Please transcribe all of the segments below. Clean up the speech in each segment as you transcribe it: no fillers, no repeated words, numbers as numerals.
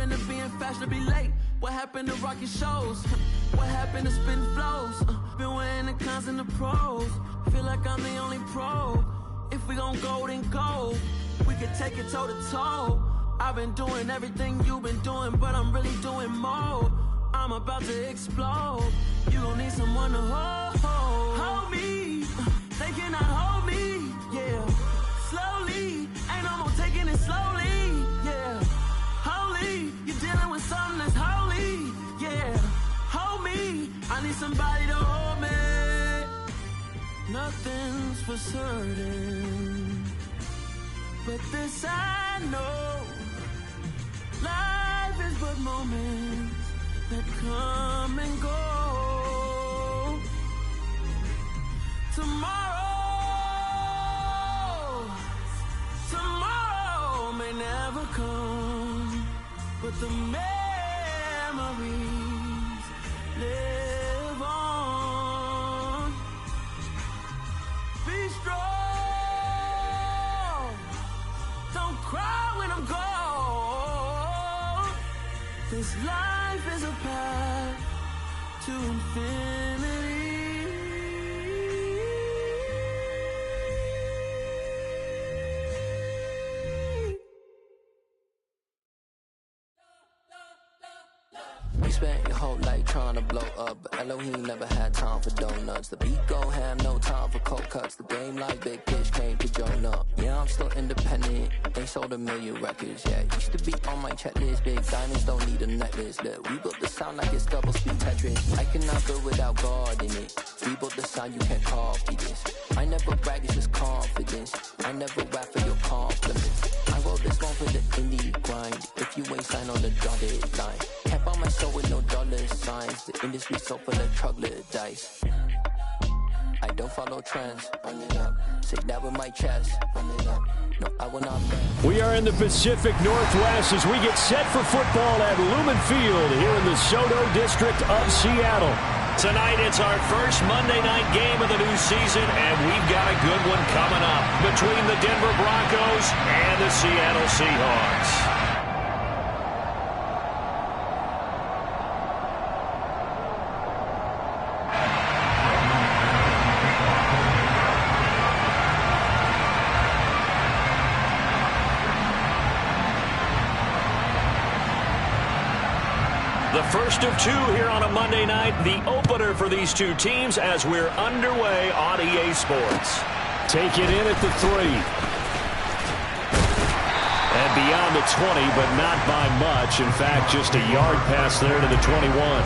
happened to being fashionably late? What happened to rocking shows? What happened to spin flows? Been wearing the cons and the pros. Feel like I'm the only pro. If we gon' go, then go. We could take it toe to toe. I've been doing everything you've been doing, but I'm really doing more. I'm about to explode. You gon' need someone to hold me. They cannot hold me, yeah. Slowly, ain't no more taking it slowly, yeah. Holy, you're dealing with something that's holy, yeah. Hold me, I need somebody to hold me. Nothing's for certain, but this I know. Life is but moments that come and go. Tomorrow may never come, but the memories live on. Be strong, don't cry when I'm gone. This life is a path to infinity. You spent your whole life trying to blow up, but Elohim never had time for donuts. The beat go ham, no time for cold cuts. The game like big fish came to join up. Yeah, I'm still independent, they sold 1 million records. Yeah, used to be on my checklist. Big diamonds don't need a necklace. Look, we built the sound like it's double speed Tetris. I cannot build without God in it. We built the sound, you can't copy this. I never brag, it's just confidence. I never rap for your compliments. I wrote this one for the indie grind. If you ain't signed on the dotted line, can't buy my soul with no dollar signs. The industry so full of troglodytes. I don't follow trends. Run it up. Say that with my chest. Run it up. No, I will not bend. We are in the Pacific Northwest as we get set for football at Lumen Field here in the Soto District of Seattle. Tonight, it's our first Monday night game of the new season, and we've got a good one coming up between the Denver Broncos and the Seattle Seahawks. The first of two here on a Monday night, the opener for these two teams as we're underway on EA Sports. Take it in at the 3. And beyond the 20, but not by much. In fact, just a yard pass there to the 21.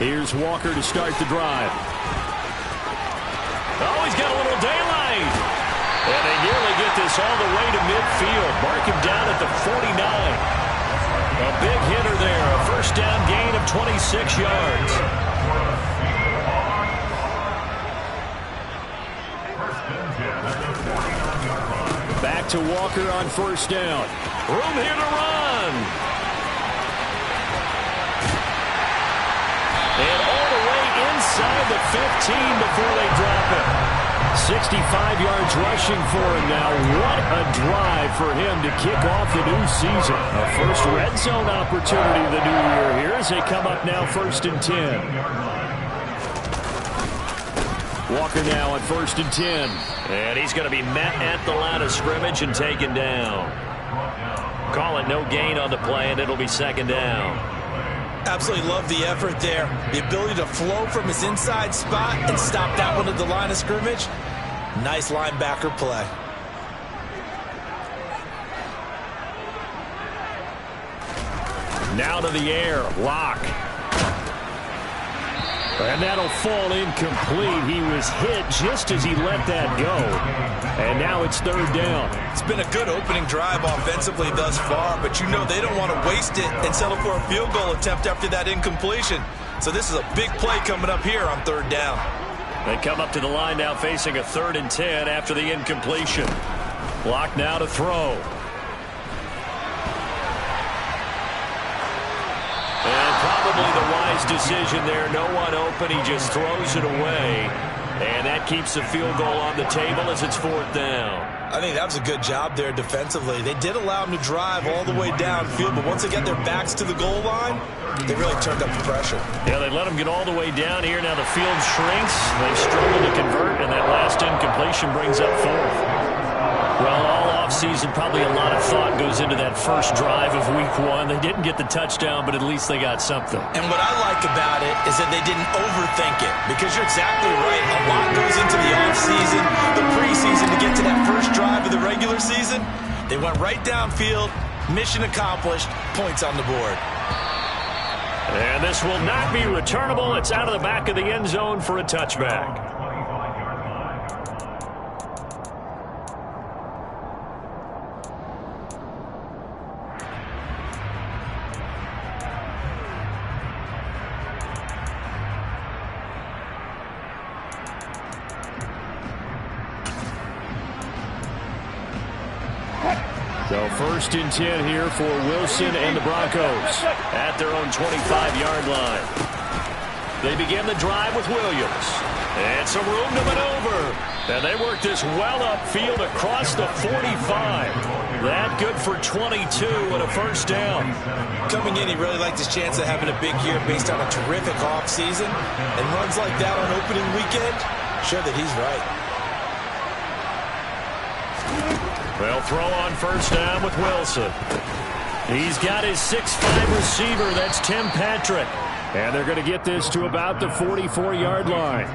Here's Walker to start the drive. Oh, he's got a little daylight. And they nearly get this all the way to midfield. Mark him down at the 49. A big hitter there. A first down gain of 26 yards. Back to Walker on first down. Room here to run. And all the way inside the 15 before they drop it. 65 yards rushing for him now. What a drive for him to kick off the new season. A first red zone opportunity of the new year here as they come up now 1st and 10. Walker now on 1st and 10. And he's going to be met at the line of scrimmage and taken down. Call it no gain on the play, and it'll be 2nd down. Absolutely love the effort there. The ability to flow from his inside spot and stop that one at the line of scrimmage. Nice linebacker play. Now to the air. Lock. And that'll fall incomplete. He was hit just as he let that go. And now it's 3rd down. It's been a good opening drive offensively thus far, but you know they don't want to waste it and settle for a field goal attempt after that incompletion. So this is a big play coming up here on 3rd down. They come up to the line now facing a 3rd and 10 after the incompletion. Block now to throw. And probably the wise decision there. No one open. He just throws it away. And that keeps the field goal on the table as it's 4th down. I think that was a good job there defensively. They did allow them to drive all the way downfield, but once they get their backs to the goal line, they really turned up the pressure. Yeah, they let them get all the way down here. Now the field shrinks. They've struggled to convert, and that last incompletion brings up 4th. Well, all offseason, probably a lot of thought goes into that first drive of Week 1. They didn't get the touchdown, but at least they got something. And what I like about it is that they didn't overthink it, because you're exactly right. A lot goes into the offseason, the preseason, to get to that first drive of the regular season. They went right downfield, mission accomplished, points on the board. And this will not be returnable. It's out of the back of the end zone for a touchback. So 1st and 10 here for Wilson and the Broncos at their own 25-yard line. They begin the drive with Williams. And some room to maneuver. And they work this well upfield across the 45. That good for 22 and a 1st down. Coming in, he really liked his chance of having a big year based on a terrific offseason. And runs like that on opening weekend show that he's right. They'll throw on 1st down with Wilson. He's got his 6'5 receiver. That's Tim Patrick. And they're going to get this to about the 44-yard line.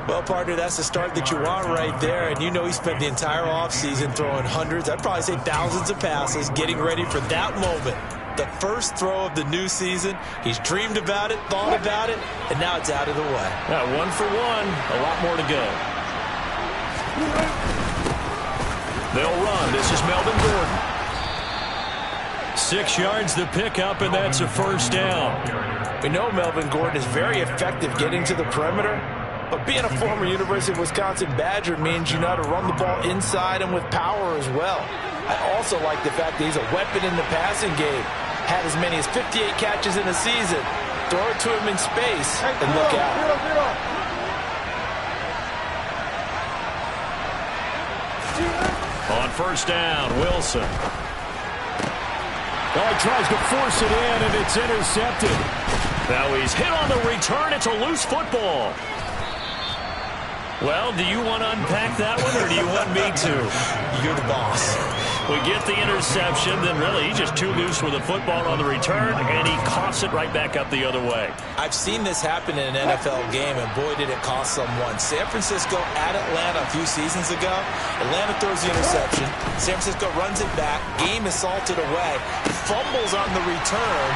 Well, partner, that's the start that you want right there. And you know he spent the entire offseason throwing hundreds, I'd probably say thousands of passes, getting ready for that moment. The first throw of the new season. He's dreamed about it, thought about it, and now it's out of the way. Yeah, 1 for 1. A lot more to go. They'll run. This is Melvin Gordon. 6 yards to pick up, and that's a 1st down. We know Melvin Gordon is very effective getting to the perimeter, but being a former University of Wisconsin Badger means you know how to run the ball inside and with power as well. I also like the fact that he's a weapon in the passing game. Had as many as 58 catches in a season. Throw it to him in space and look out. On 1st down, Wilson. Oh, he tries to force it in, and it's intercepted. Now he's hit on the return. It's a loose football. Well, do you want to unpack that one, or do you want me to? You're the boss. We get the interception, then really he's just too loose with the football on the return, and he coughs it right back up the other way. I've seen this happen in an NFL game, and boy, did it cost someone. San Francisco at Atlanta a few seasons ago. Atlanta throws the interception. San Francisco runs it back. Game is salted away. Fumbles on the return.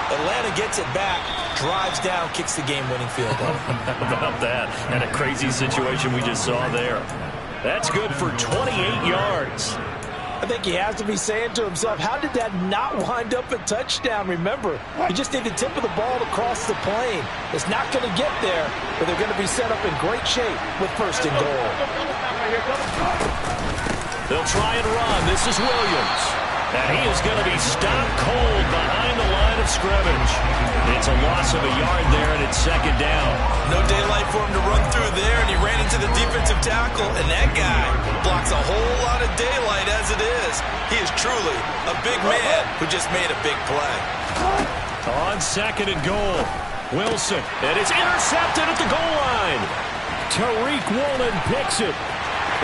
Atlanta gets it back, drives down, kicks the game-winning field goal. How about that? And a crazy situation we just saw there. That's good for 28 yards. I think he has to be saying to himself, how did that not wind up a touchdown? Remember, you just need the tip of the ball to cross the plane. It's not going to get there, but they're going to be set up in great shape with 1st and goal. They'll try and run. This is Williams. And he is going to be stopped cold behind the line of scrimmage. It's a loss of a yard there, and it's 2nd down. No daylight for him to run through there, and he ran into the defensive tackle, and that guy blocks a whole lot of daylight as it is. He is truly a big man who just made a big play. On 2nd and goal, Wilson, and it's intercepted at the goal line. Tariq Woolen picks it.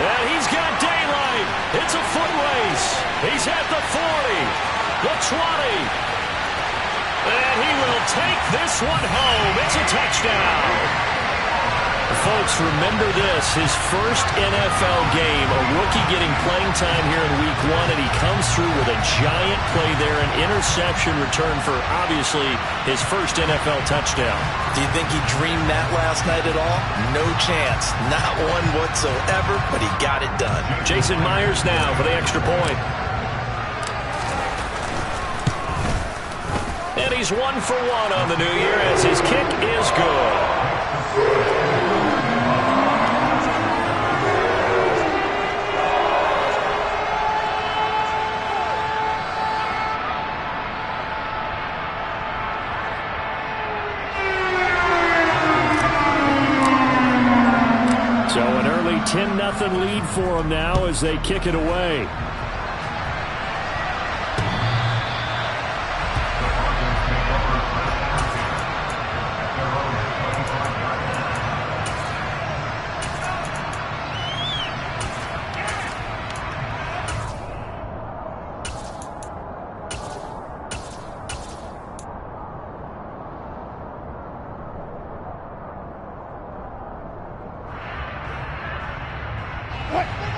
And he's got daylight. It's a foot race. He's at the 40, the 20. And he will take this one home. It's a touchdown. Folks, remember this, his first NFL game, a rookie getting playing time here in Week 1, and he comes through with a giant play there, an interception return for, obviously, his first NFL touchdown. Do you think he dreamed that last night at all? No chance. Not one whatsoever, but he got it done. Jason Myers now for the extra point. And he's 1 for 1 on the new year as his kick is good. 7-0 lead for them now as they kick it away.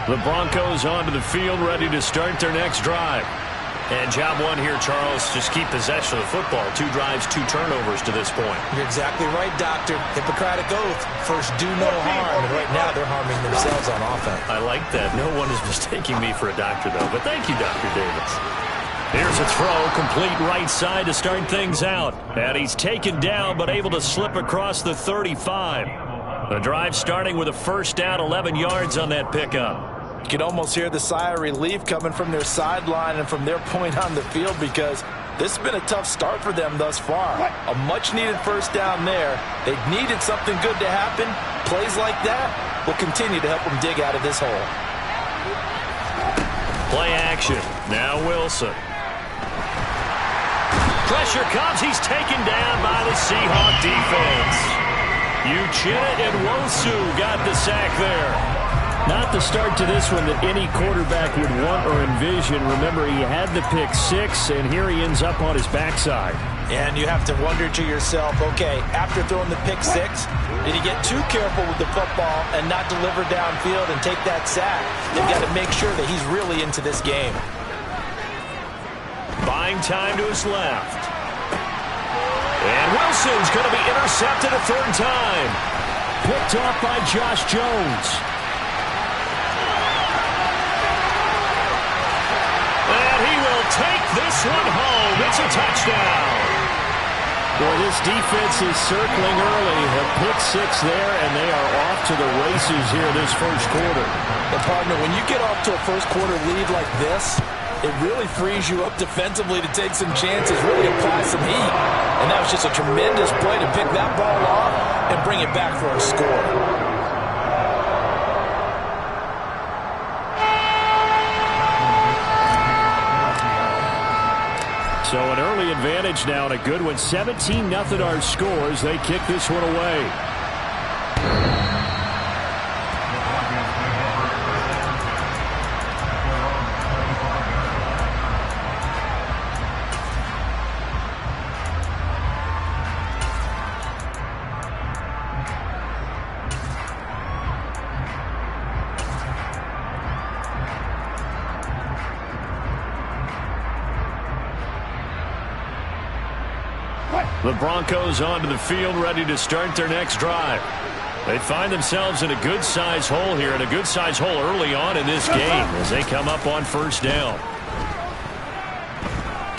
The Broncos onto the field, ready to start their next drive. And job one here, Charles, just keep possession of the football. 2 drives, 2 turnovers to this point. You're exactly right, Doctor. Hippocratic oath. First, do no harm. And right now, they're harming themselves on offense. I like that. No one is mistaking me for a doctor, though. But thank you, Dr. Davis. Here's a throw, complete right side to start things out. And he's taken down, but able to slip across the 35. The drive starting with a first down, 11 yards on that pickup. You can almost hear the sigh of relief coming from their sideline and from their point on the field, because this has been a tough start for them thus far. A much-needed first down there. They needed something good to happen. Plays like that will continue to help them dig out of this hole. Play action. Now Wilson. Pressure comes. He's taken down by the Seahawk defense. Uchenna and Wosu got the sack there. Not the start to this one that any quarterback would want or envision. Remember, he had the pick 6, and here he ends up on his backside. And you have to wonder to yourself, okay, after throwing the pick 6, did he get too careful with the football and not deliver downfield and take that sack? They've got to make sure that he's really into this game. Buying time to his left. And Wilson's going to be intercepted a 3rd time. Picked off by Josh Jones. Take this one home. It's a touchdown. Well, this defense is circling early. A pick 6 there, and they are off to the races here this first quarter. But, partner, when you get off to a first quarter lead like this, it really frees you up defensively to take some chances, really apply some heat. And that was just a tremendous play to pick that ball off and bring it back for a score. So an early advantage now and a good one. 17-0 our scores. They kick this one away. The Broncos onto the field, ready to start their next drive. They find themselves in a good-sized hole here, and a good-sized hole early on in this game as they come up on first down.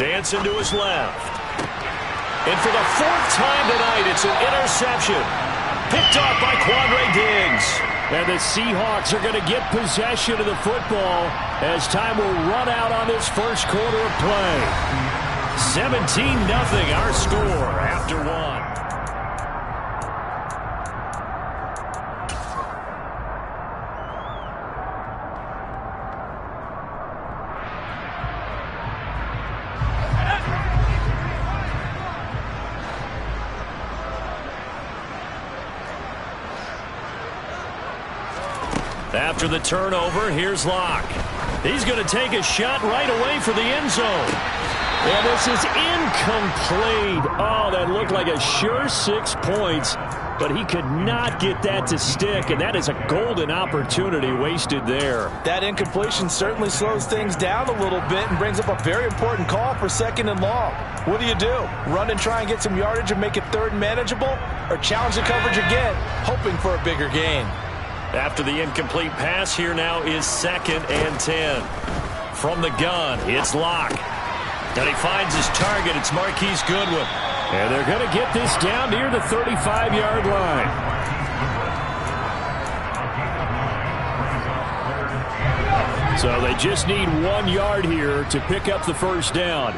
Dancing to his left. And for the 4th time tonight, it's an interception. Picked off by Quandre Diggs. And the Seahawks are going to get possession of the football as time will run out on this first quarter of play. 17-0 our score after 1. After the turnover, here's Locke. He's going to take a shot right away for the end zone. And this is incomplete. Oh, that looked like a sure 6 points, but he could not get that to stick, and that is a golden opportunity wasted there. That incompletion certainly slows things down a little bit and brings up a very important call for 2nd and long. What do? Run and try and get some yardage and make it 3rd and manageable, or challenge the coverage again, hoping for a bigger gain? After the incomplete pass, here now is 2nd and 10. From the gun, it's Locke. And he finds his target. It's Marquise Goodwin. And they're going to get this down near the 35-yard line. So they just need 1 yard here to pick up the first down.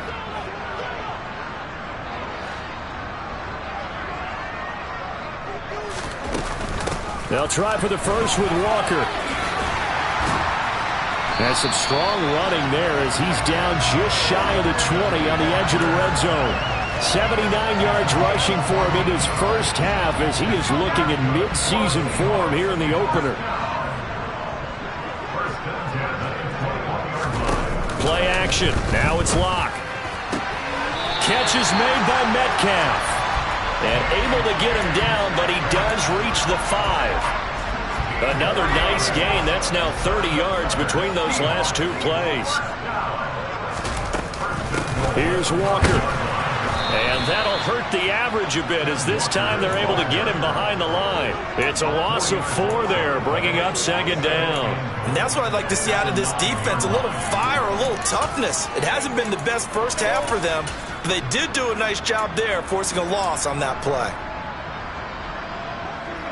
They'll try for the first with Walker. And some strong running there as he's down just shy of the 20 on the edge of the red zone. 79 yards rushing for him in his first half as he is looking in mid-season form here in the opener. Play action. Now it's Locke. Catch is made by Metcalf. And able to get him down, but he does reach the 5. Another nice gain. That's now 30 yards between those last two plays. Here's Walker. And that'll hurt the average a bit as this time they're able to get him behind the line. It's a loss of 4 there, bringing up second down. And that's what I'd like to see out of this defense, a little fire, a little toughness. It hasn't been the best first half for them, but they did do a nice job there, forcing a loss on that play.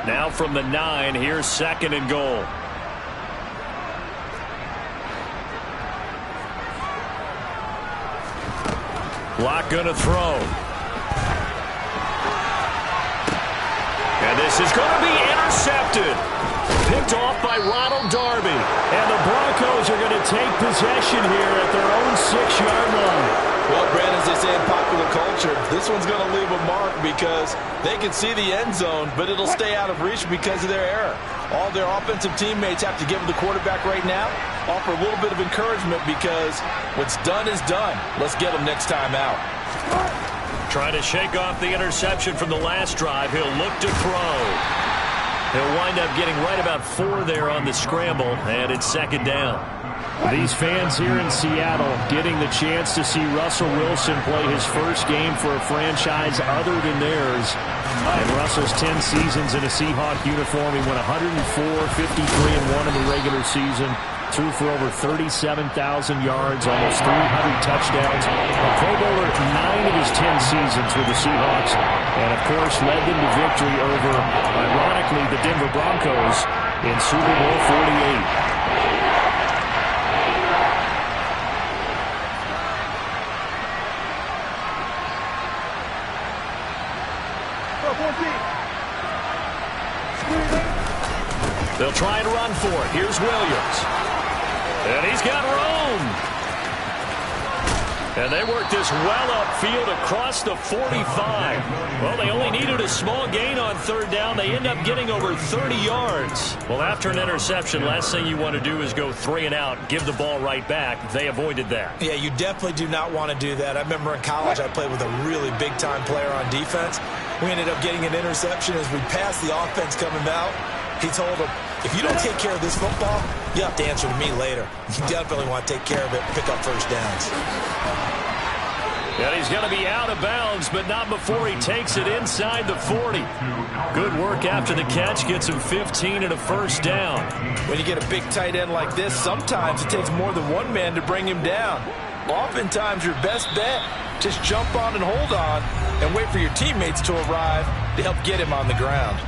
Now from the 9, here's second and goal. Locke gonna throw. And this is going to be intercepted. Picked off by Ronald Darby. And the Broncos are going to take possession here at their own 6-yard line. Well, Brandon, as they say in popular culture, this one's going to leave a mark because they can see the end zone, but it'll stay out of reach because of their error. All their offensive teammates have to give the quarterback right now, offer a little bit of encouragement because what's done is done. Let's get them next time out. Trying to shake off the interception from the last drive. He'll look to throw. He'll wind up getting right about 4 there on the scramble, and it's second down. These fans here in Seattle getting the chance to see Russell Wilson play his first game for a franchise other than theirs. In Russell's 10 seasons in a Seahawk uniform, he went 104, 53-1 in the regular season. Threw for over 37,000 yards, almost 300 touchdowns. A Pro Bowler 9 of his 10 seasons with the Seahawks. And, of course, led them to victory over, ironically, the Denver Broncos in Super Bowl 48. They'll try and run for it. Here's Williams. And he's got room. And they work this well upfield across the 45. Well, they only needed a small gain on third down. They end up getting over 30 yards. Well, after an interception, last thing you want to do is go 3 and out, give the ball right back. They avoided that. Yeah, you definitely do not want to do that. I remember in college I played with a really big-time player on defense. We ended up getting an interception as we passed the offense coming out. He told him, if you don't take care of this football, you have to answer to me later. You definitely want to take care of it, pick up first downs. And he's going to be out of bounds, but not before he takes it inside the 40. Good work after the catch, gets him 15 and a first down. When you get a big tight end like this, sometimes it takes more than one man to bring him down. Oftentimes, your best bet, just jump on and hold on and wait for your teammates to arrive to help get him on the ground.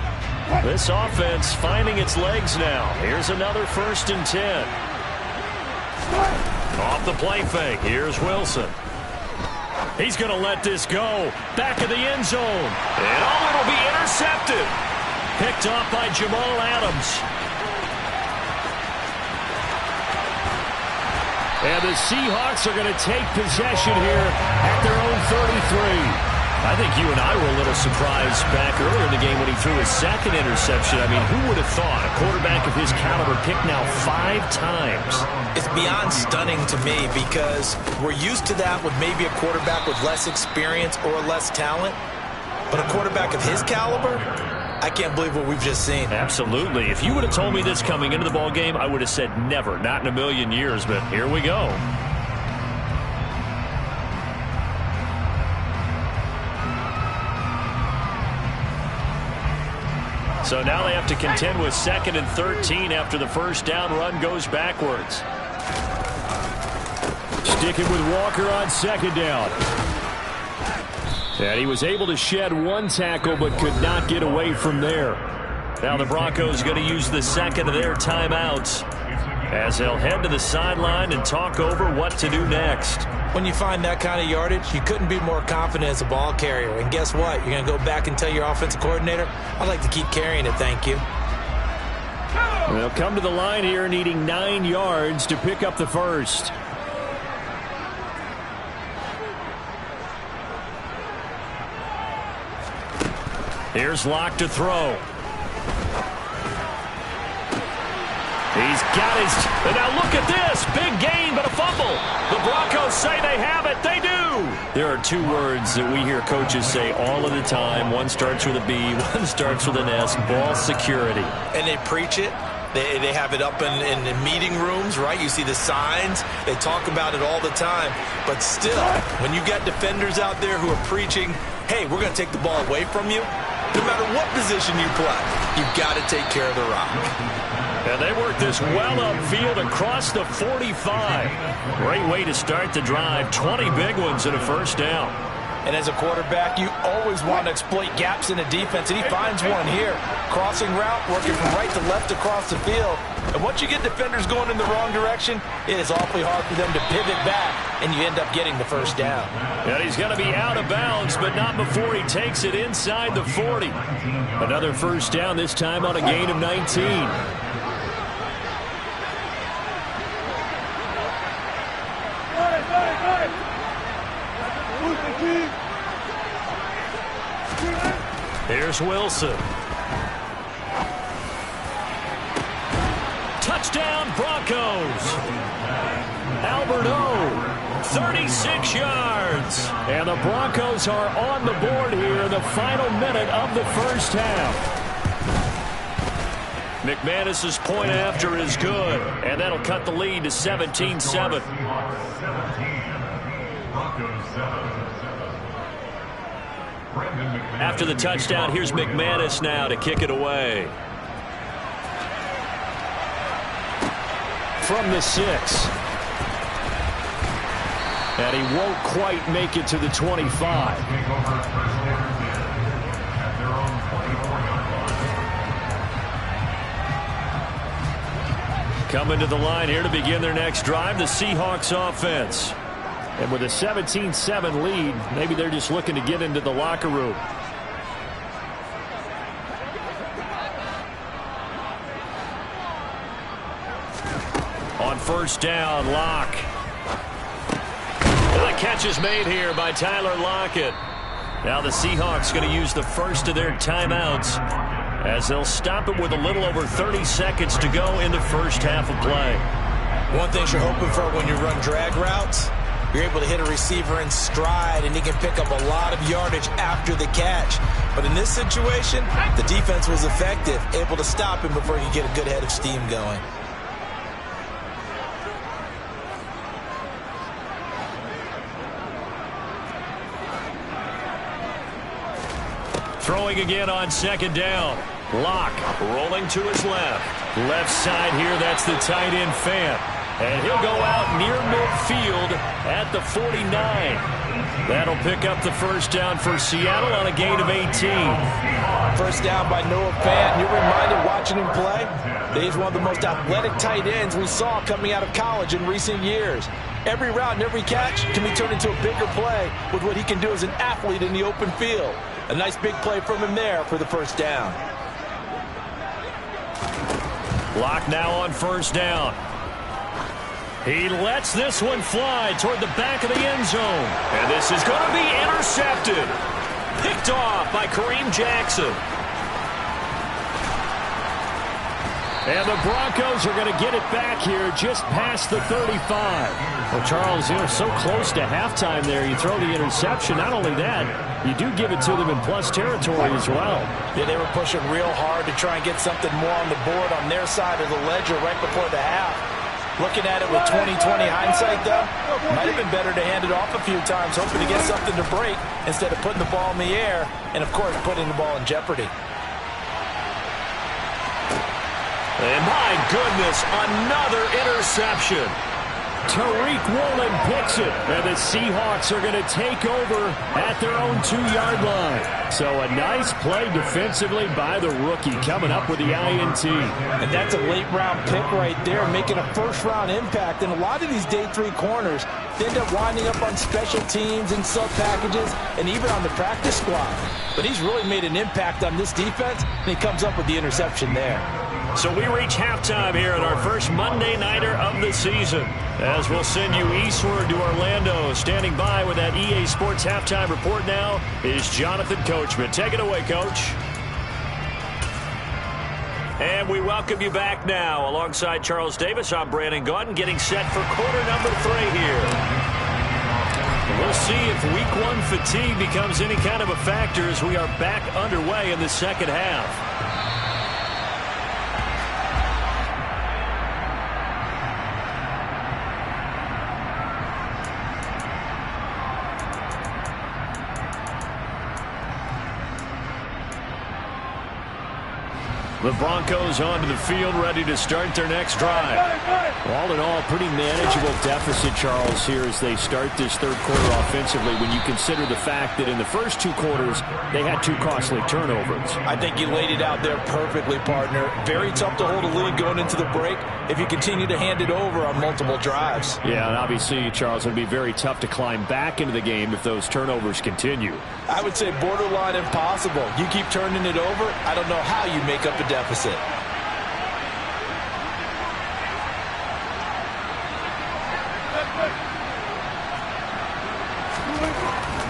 This offense finding its legs now. Here's another 1st and 10. Off the play fake. Here's Wilson. He's going to let this go. Back of the end zone. And it'll be intercepted. Picked off by Jamal Adams. And the Seahawks are going to take possession here at their own 33. I think you and I were a little surprised back earlier in the game when he threw his 2nd interception. I mean, who would have thought a quarterback of his caliber picked now 5 times? It's beyond stunning to me because we're used to that with maybe a quarterback with less experience or less talent. But a quarterback of his caliber, I can't believe what we've just seen. Absolutely. If you would have told me this coming into the ball game, I would have said never, not in a million years. But here we go. So now they have to contend with 2nd and 13 after the first down run goes backwards. Sticking with Walker on 2nd down. And he was able to shed 1 tackle but could not get away from there. Now the Broncos going to use the 2nd of their timeouts as they'll head to the sideline and talk over what to do next. When you find that kind of yardage, you couldn't be more confident as a ball carrier. And guess what? You're going to go back and tell your offensive coordinator, I'd like to keep carrying it, thank you. They'll come to the line here needing 9 yards to pick up the first. Here's Locke to throw. He's got his... And now look at this. Big gain, but a fumble. The Broncos say they have it. They do. There are 2 words that we hear coaches say all of the time. One starts with a B, one starts with an S. Ball security. And they preach it. They have it up in meeting rooms, right? You see the signs. They talk about it all the time. But still, when you got defenders out there who are preaching, hey, we're going to take the ball away from you, no matter what position you play, you've got to take care of the rock. And they work this well upfield across the 45. Great way to start the drive. 20 big ones and a first down. And as a quarterback, you always want to exploit gaps in the defense, and he finds one here. Crossing route, working from right to left across the field. And once you get defenders going in the wrong direction, it is awfully hard for them to pivot back, and you end up getting the first down. And he's going to be out of bounds, but not before he takes it inside the 40. Another first down, this time on a gain of 19. Here's Wilson. Touchdown, Broncos. Alberto, 36 yards. And the Broncos are on the board here in the final minute of the first half. McManus's point after is good, and that'll cut the lead to 17-7. After the touchdown, here's McManus now to kick it away. From the 6. And he won't quite make it to the 25. Coming to the line here to begin their next drive, the Seahawks offense. And with a 17-7 lead, maybe they're just looking to get into the locker room. On first down, Locke. And the catch is made here by Tyler Lockett. Now the Seahawks going to use the first of their timeouts as they'll stop it with a little over 30 seconds to go in the first half of play. One thing you're hoping for when you run drag routes, you're able to hit a receiver in stride, and he can pick up a lot of yardage after the catch. But in this situation, the defense was effective, able to stop him before he could get a good head of steam going. Throwing again on second down. Locke rolling to his left. Left side here, that's the tight end Fant. And he'll go out near midfield at the 49. That'll pick up the first down for Seattle on a gain of 18. First down by Noah Fant. You're reminded watching him play that he's one of the most athletic tight ends we saw coming out of college in recent years. Every route and every catch can be turned into a bigger play with what he can do as an athlete in the open field. A nice big play from him there for the first down. Locke now on first down. He lets this one fly toward the back of the end zone. And this is going to be intercepted. Picked off by Kareem Jackson. And the Broncos are going to get it back here just past the 35. Well, Charles, you know, so close to halftime there. You throw the interception. Not only that, you do give it to them in plus territory as well. Yeah, they were pushing real hard to try and get something more on the board on their side of the ledger right before the half. Looking at it with 20/20 hindsight, though, might have been better to hand it off a few times, hoping to get something to break instead of putting the ball in the air and, of course, putting the ball in jeopardy. And my goodness, another interception. Tariq Woolen picks it, and the Seahawks are going to take over at their own 2-yard line. So a nice play defensively by the rookie, coming up with the INT. And that's a late-round pick right there, making a first-round impact. And a lot of these day 3 corners, they end up winding up on special teams and sub-packages and even on the practice squad. But he's really made an impact on this defense, and he comes up with the interception there. So we reach halftime here at our first Monday Nighter of the season, as we'll send you eastward to Orlando. Standing by with that EA Sports halftime report now is Jonathan Coachman. Take it away, Coach. And we welcome you back now. Alongside Charles Davis, I'm Brandon Gaudin, getting set for quarter number 3 here. We'll see if week 1 fatigue becomes any kind of a factor as we are back underway in the second half. The Broncos onto the field, ready to start their next drive. All in all, pretty manageable deficit, Charles, here as they start this third quarter offensively when you consider the fact that in the first 2 quarters, they had 2 costly turnovers. I think you laid it out there perfectly, partner. Very tough to hold a lead going into the break if you continue to hand it over on multiple drives. Yeah, and obviously, Charles, it would be very tough to climb back into the game if those turnovers continue. I would say borderline impossible. You keep turning it over, I don't know how you make up a deficit.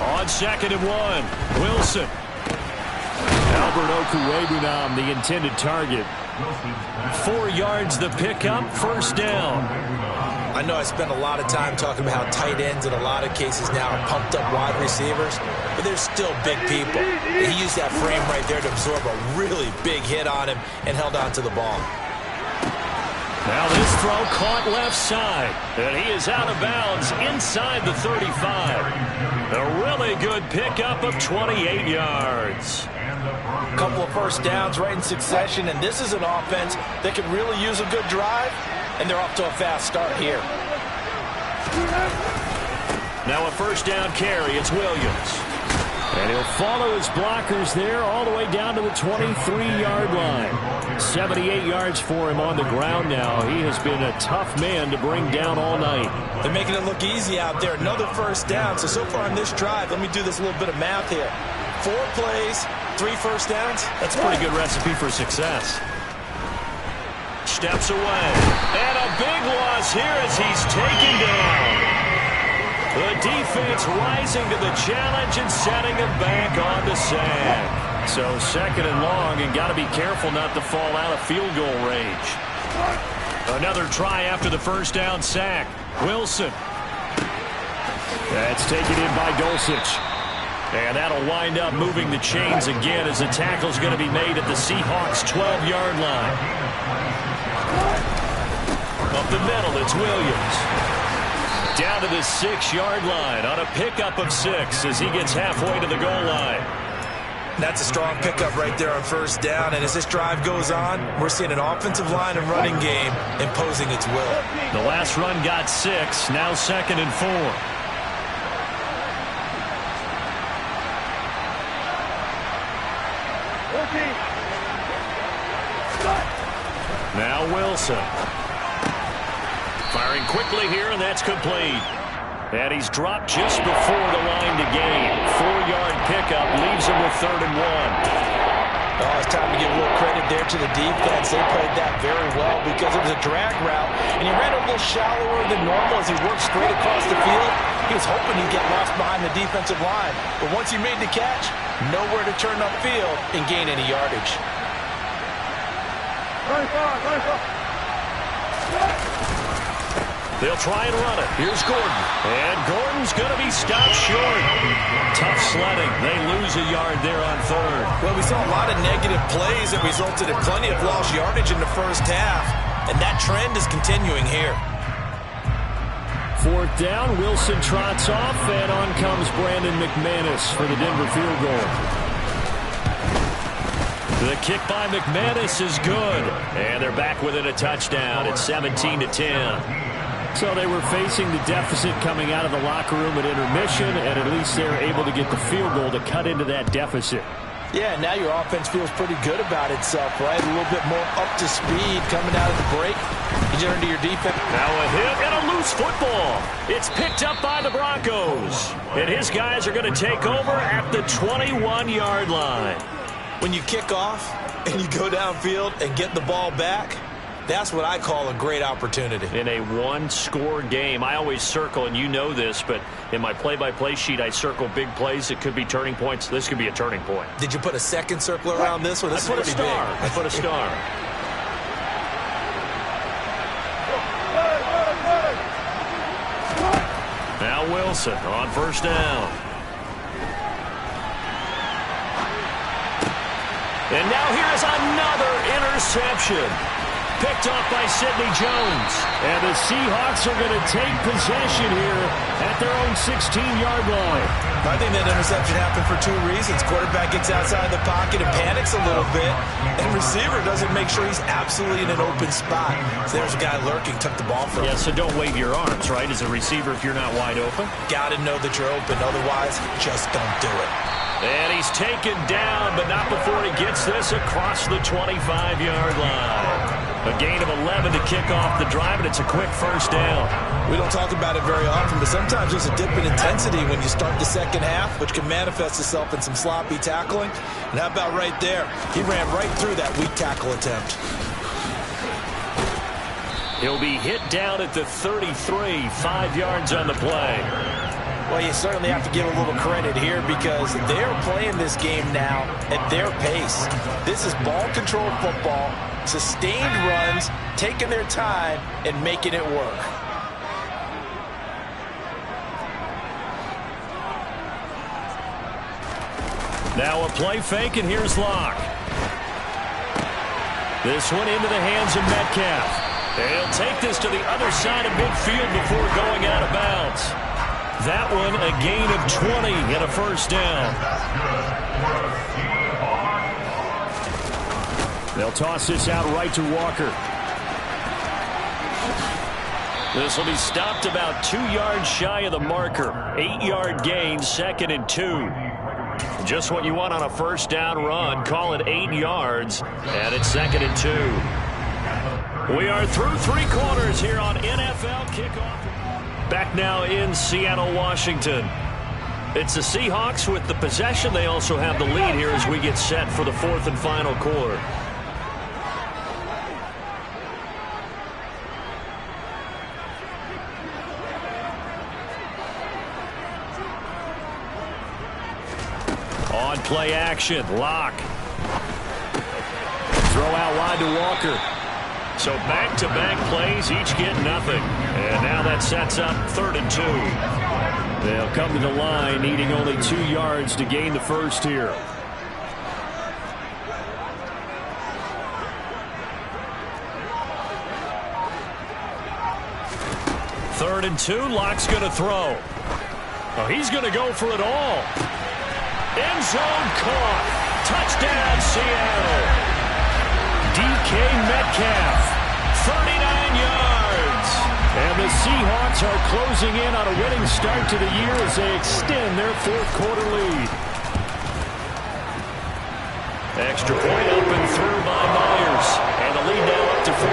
On 2nd and 1, Wilson. Albert Okwuegbunam, the intended target. 4 yards the pickup, first down. I know I spent a lot of time talking about how tight ends in a lot of cases now are pumped up wide receivers, but they're still big people. He used that frame right there to absorb a really big hit on him and held on to the ball. Now this throw caught left side, and he is out of bounds inside the 35. A really good pickup of 28 yards. A couple of first downs right in succession, and this is an offense that could really use a good drive, and they're off to a fast start here. Now a first down carry, it's Williams. And he'll follow his blockers there all the way down to the 23-yard line. 78 yards for him on the ground now. He has been a tough man to bring down all night. They're making it look easy out there. Another first down. So far on this drive, let me do this little bit of math here. 4 plays, 3 first downs. That's a pretty good recipe for success. Steps away. And a big loss here as he's taken down. The defense rising to the challenge and setting him back on the sack. So 2nd and long, and got to be careful not to fall out of field goal range. Another try after the first down sack. Wilson. That's taken in by Dulcich. And that'll wind up moving the chains again as the tackle's going to be made at the Seahawks' 12-yard line. Up the middle, it's Williams. Down to the 6-yard line on a pickup of 6 as he gets halfway to the goal line. That's a strong pickup right there on first down, and as this drive goes on, we're seeing an offensive line and running game imposing its will. The last run got 6, now 2nd and 4. Now Wilson. Firing quickly here, and that's complete. And he's dropped just before the line to gain. 4-yard pickup leaves him with 3rd and 1. Oh, it's time to give a little credit there to the defense. They played that very well because it was a drag route, and he ran a little shallower than normal as he worked straight across the field. He was hoping he'd get lost behind the defensive line. But once he made the catch, nowhere to turn upfield and gain any yardage. They'll try and run it. Here's Gordon. And Gordon's going to be stopped short. Tough sledding. They lose a yard there on 3rd. Well, we saw a lot of negative plays that resulted in plenty of lost yardage in the first half. And that trend is continuing here. 4th down. Wilson trots off, and on comes Brandon McManus for the Denver field goal. The kick by McManus is good. And they're back within a touchdown. It's 17-10. So they were facing the deficit coming out of the locker room at intermission, and at least they're able to get the field goal to cut into that deficit. Yeah, now your offense feels pretty good about itself, right? A little bit more up to speed coming out of the break. You turn to your defense. Now a hit and a loose football. It's picked up by the Broncos. And his guys are going to take over at the 21-yard line. When you kick off, and you go downfield and get the ball back, that's what I call a great opportunity. In a one-score game, I always circle, and you know this, but in my play-by-play sheet, I circle big plays that could be turning points. This could be a turning point. Did you put a second circle around this one? This I put a star. I put a star. Now Wilson on first down. And now here's another interception. Picked off by Sidney Jones. And the Seahawks are going to take possession here at their own 16-yard line. I think that interception happened for two reasons. Quarterback gets outside the pocket and panics a little bit, and receiver doesn't make sure he's absolutely in an open spot. So there's a guy lurking, took the ball from him. Yeah, so don't wave your arms, right, as a receiver if you're not wide open. Got to know that you're open. Otherwise, just don't do it. And he's taken down, but not before he gets this across the 25-yard line. A gain of 11 to kick off the drive, and it's a quick first down. We don't talk about it very often, but sometimes there's a dip in intensity when you start the second half, which can manifest itself in some sloppy tackling. And how about right there? He ran right through that weak tackle attempt. He'll be hit down at the 33, 5 yards on the play. Well, you certainly have to give a little credit here because they're playing this game now at their pace. This is ball control football, sustained runs, taking their time, and making it work. Now a play fake, and here's Locke. This one into the hands of Metcalf. He'll take this to the other side of midfield before going out of bounds. That one a gain of 20 and a first down. They'll toss this out right to Walker. This will be stopped about 2 yards shy of the marker. 8-yard gain, 2nd and 2. Just what you want on a first down run. Call it 8 yards, and it's 2nd and 2. We are through 3 quarters here on NFL Kickoff. Back now in Seattle, Washington. It's the Seahawks with the possession. They also have the lead here as we get set for the 4th and final quarter. On play action, Locke. Throw out wide to Walker. So back-to-back plays, each get nothing. And now that sets up 3rd and 2. They'll come to the line, needing only 2 yards to gain the first here. Third and 2, Locke's going to throw. Oh, he's going to go for it all. End zone caught. Touchdown, Seattle. DK Metcalf, 39 yards. And the Seahawks are closing in on a winning start to the year as they extend their 4th quarter lead. Extra point up and through by Myers. And the lead now up to 14.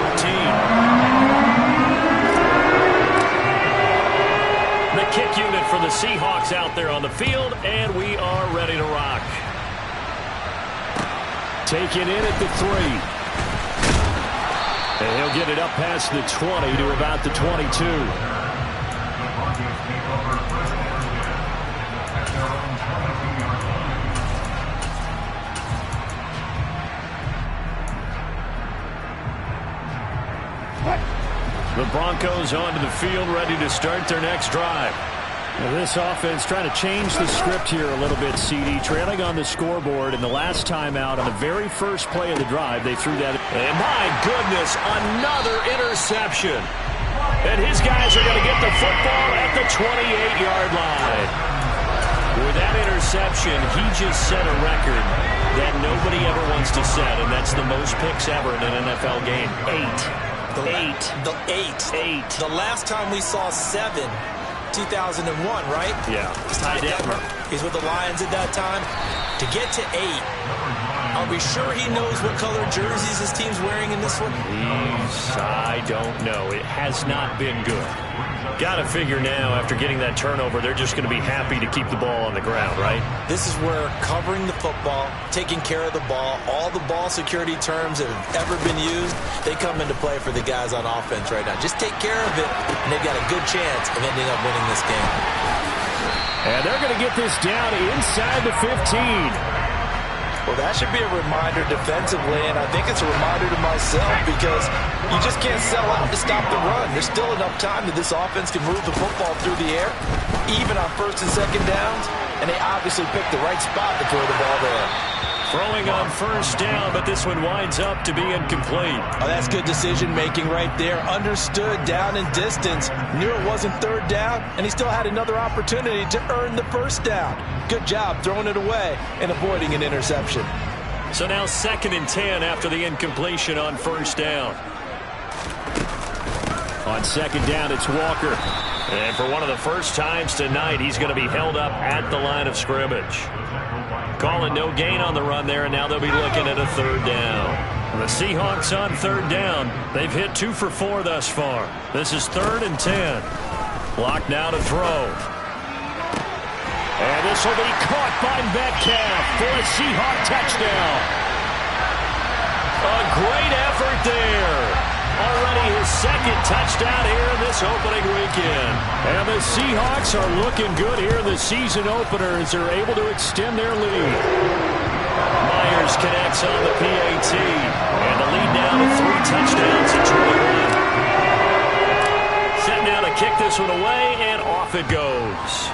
The kick unit for the Seahawks out there on the field, and we are ready to rock. Taken in at the 3. And he'll get it up past the 20 to about the 22. The Broncos onto the field, ready to start their next drive. Now this offense trying to change the script here a little bit, CD. Trailing on the scoreboard, and the last time out on the very first play of the drive, they threw that. And my goodness, another interception. And his guys are going to get the football at the 28-yard line. With that interception, he just set a record that nobody ever wants to set, and that's the most picks ever in an NFL game. 8. The last time we saw 7, 2001, right? Yeah. Ty Detmer. He's with the Lions at that time. To get to 8, Are we sure he knows what color jerseys his team's wearing in this one? I don't know. It has not been good. Got to figure now, after getting that turnover, they're just going to be happy to keep the ball on the ground, right? This is where covering the football, taking care of the ball, all the ball security terms that have ever been used, they come into play for the guys on offense right now. Just take care of it, and they've got a good chance of ending up winning this game. And they're going to get this down inside the 15. Well, that should be a reminder defensively, and I think it's a reminder to myself because you just can't sell out to stop the run. There's still enough time that this offense can move the football through the air, even on first and second downs, and they obviously picked the right spot to throw the ball there. Throwing on first down, but this one winds up to be incomplete. Oh, that's good decision-making right there. Understood down and distance. Knew it wasn't third down, and he still had another opportunity to earn the first down. Good job throwing it away and avoiding an interception. So now 2nd and 10 after the incompletion on first down. On 2nd down, it's Walker. And for one of the first times tonight, he's going to be held up at the line of scrimmage. Calling no gain on the run there, and now they'll be looking at a 3rd down. The Seahawks on 3rd down. They've hit 2 for 4 thus far. This is 3rd and 10. Block now to throw. And this will be caught by Metcalf for a Seahawk touchdown. A great effort there. Already his 2nd touchdown here in this opening weekend. And the Seahawks are looking good here in the season opener as they're able to extend their lead. Myers connects on the PAT. And the lead now to 3 touchdowns to 21. Set now to kick this one away, and off it goes.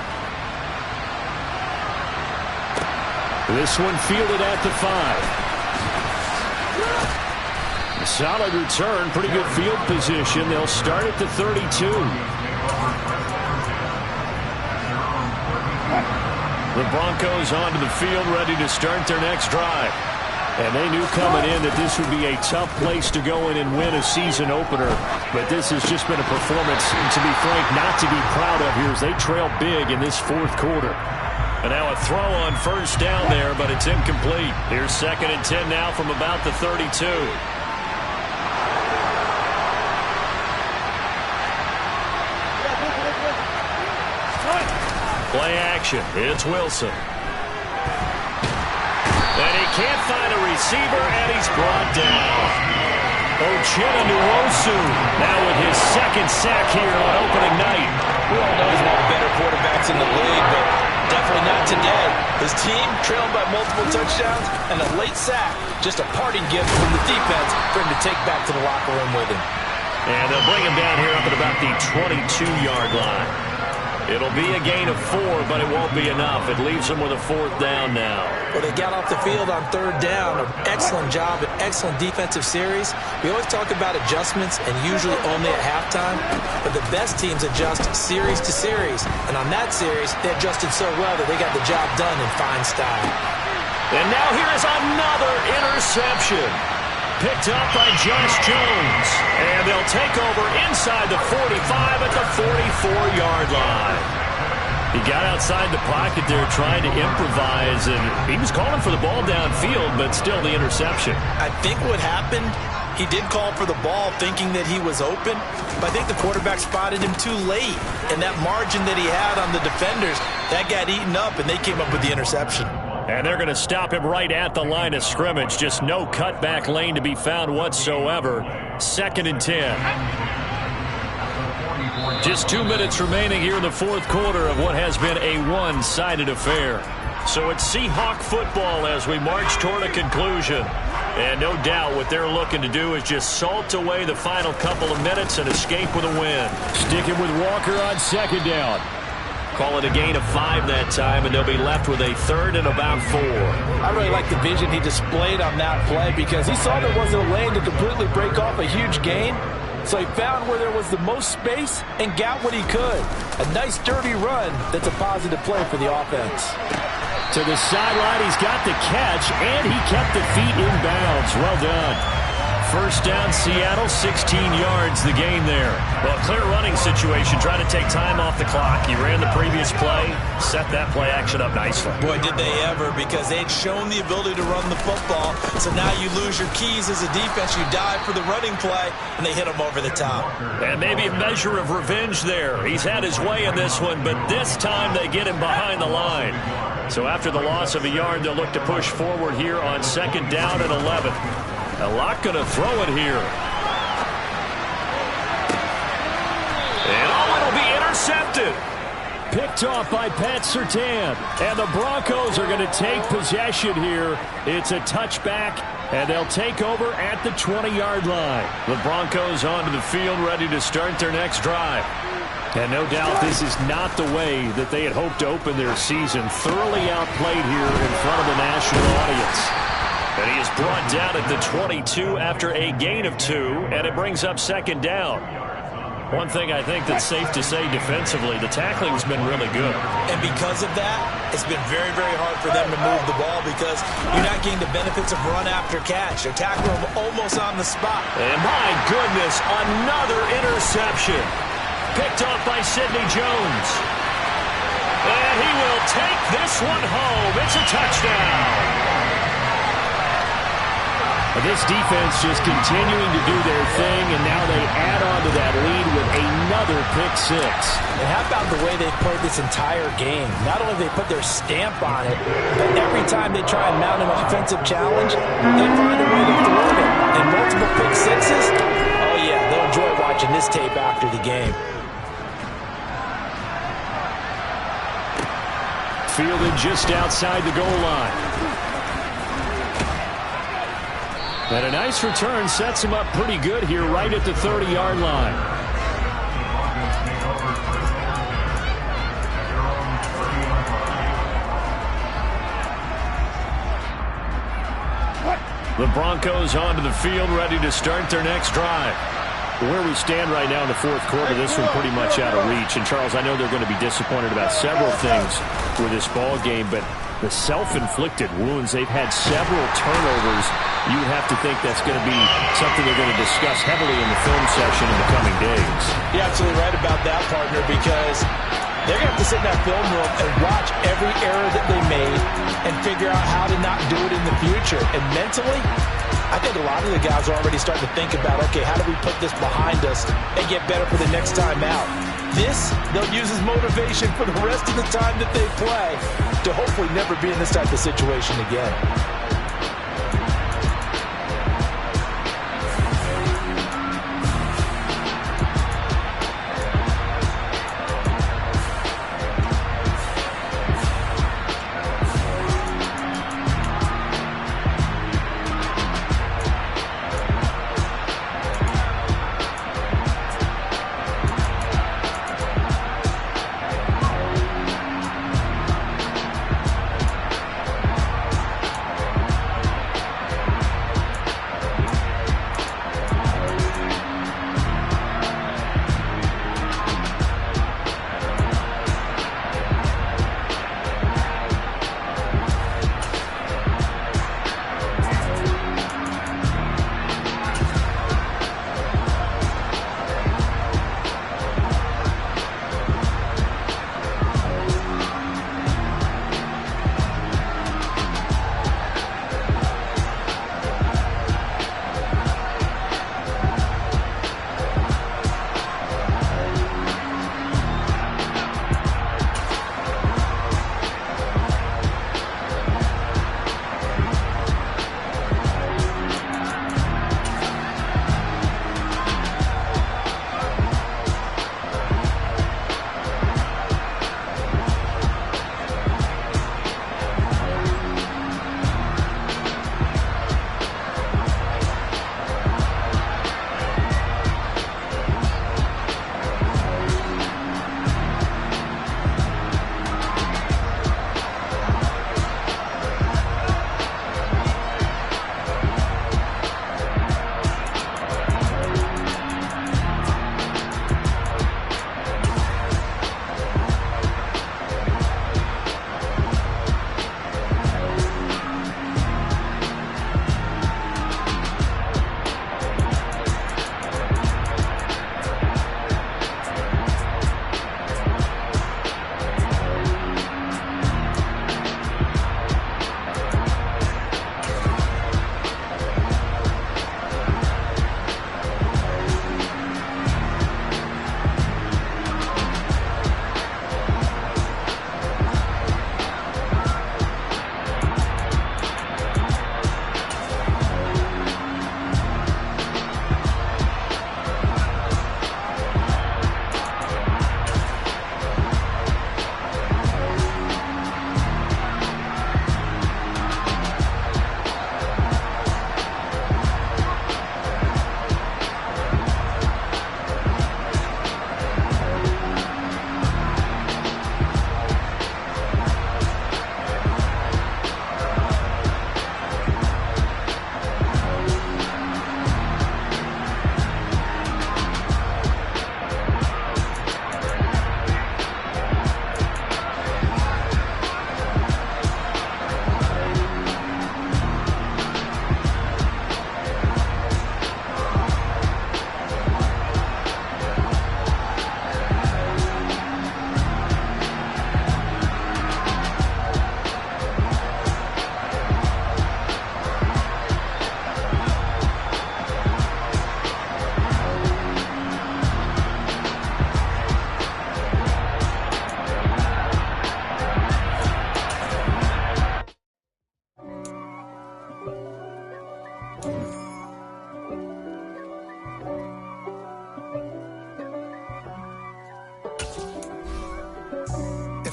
This one fielded at the 5. Solid return, pretty good field position. They'll start at the 32. The Broncos onto the field, ready to start their next drive. And they knew coming in that this would be a tough place to go in and win a season opener. But this has just been a performance, and to be frank, not to be proud of here as they trail big in this 4th quarter. And now a throw on first down there, but it's incomplete. Here's 2nd and 10 now from about the 32. Play action. It's Wilson. And he can't find a receiver, and he's brought down. Uchenna-Nwosu now with his 2nd sack here on opening night. We all know he's one of the better quarterbacks in the league, but definitely not today. His team trailed by multiple touchdowns, and a late sack, just a parting gift from the defense for him to take back to the locker room with him. And they'll bring him down here up at about the 22-yard line. It'll be a gain of 4, but it won't be enough. It leaves them with a 4th down now. Well, they got off the field on 3rd down. An excellent job, an excellent defensive series. We always talk about adjustments, and usually only at halftime. But the best teams adjust series to series. And on that series, they adjusted so well that they got the job done in fine style. And now here is another interception. Picked up by Josh Jones. And they'll take over inside the 45 at the 44-yard line. He got outside the pocket there trying to improvise, and he was calling for the ball downfield, but still the interception. I think what happened, he did call for the ball thinking that he was open, but I think the quarterback spotted him too late. And that margin that he had on the defenders, that got eaten up, and they came up with the interception. And they're going to stop him right at the line of scrimmage. Just no cutback lane to be found whatsoever. 2nd and 10. Just 2 minutes remaining here in the 4th quarter of what has been a one-sided affair. So it's Seahawk football as we march toward a conclusion. And no doubt what they're looking to do is just salt away the final couple of minutes and escape with a win. Sticking with Walker on 2nd down. Call it a gain of 5 that time, and they'll be left with a 3rd and about 4. I really like the vision he displayed on that play because he saw there wasn't a lane to completely break off a huge gain. So he found where there was the most space and got what he could. A nice, dirty run that's a positive play for the offense. To the sideline, he's got the catch, and he kept the feet in bounds. Well done. First down, Seattle, 16 yards the gain there. Well, clear running situation, trying to take time off the clock. He ran the previous play, set that play action up nicely. Boy, did they ever, because they'd shown the ability to run the football. So now you lose your keys as a defense. You dive for the running play, and they hit him over the top. And maybe a measure of revenge there. He's had his way in this one, but this time they get him behind the line. So after the loss of a yard, they'll look to push forward here on 2nd down and 11. A lot going to throw it here. And it'll be intercepted. Picked off by Pat Surtain. And the Broncos are going to take possession here. It's a touchback, and they'll take over at the 20-yard line. The Broncos onto the field, ready to start their next drive. And no doubt this is not the way that they had hoped to open their season. Thoroughly outplayed here in front of the national audience. And he is brought down at the 22 after a gain of 2, and it brings up 2nd down. One thing I think that's safe to say defensively, the tackling has been really good. And because of that, it's been very, very hard for them to move the ball because you're not getting the benefits of run after catch. They're tackling them almost on the spot. And my goodness, another interception. Picked off by Sidney Jones. And he will take this one home. It's a touchdown. This defense just continuing to do their thing, and now they add on to that lead with another pick 6. And how about the way they played this entire game? Not only they put their stamp on it, but every time they try and mount an offensive challenge, they find a way to thwart it. And multiple pick 6s, oh yeah, they'll enjoy watching this tape after the game. Fielded just outside the goal line. And a nice return sets him up pretty good here right at the 30-yard line. The Broncos onto the field, ready to start their next drive. Where we stand right now in the 4th quarter, this one pretty much out of reach. And, Charles, I know they're going to be disappointed about several things with this ball game, but the self-inflicted wounds, they've had several turnovers. You would have to think that's going to be something they're going to discuss heavily in the film session in the coming days. You're absolutely right about that, partner, because they're going to have to sit in that film room and watch every error that they made and figure out how to not do it in the future. And mentally, I think a lot of the guys are already starting to think about, okay, how do we put this behind us and get better for the next time out? This, they'll use as motivation for the rest of the time that they play to hopefully never be in this type of situation again.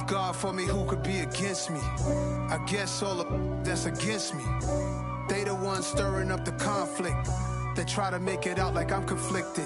God for me, who could be against me? I guess all the that's against me. They the ones stirring up the conflict. They try to make it out like I'm conflicted.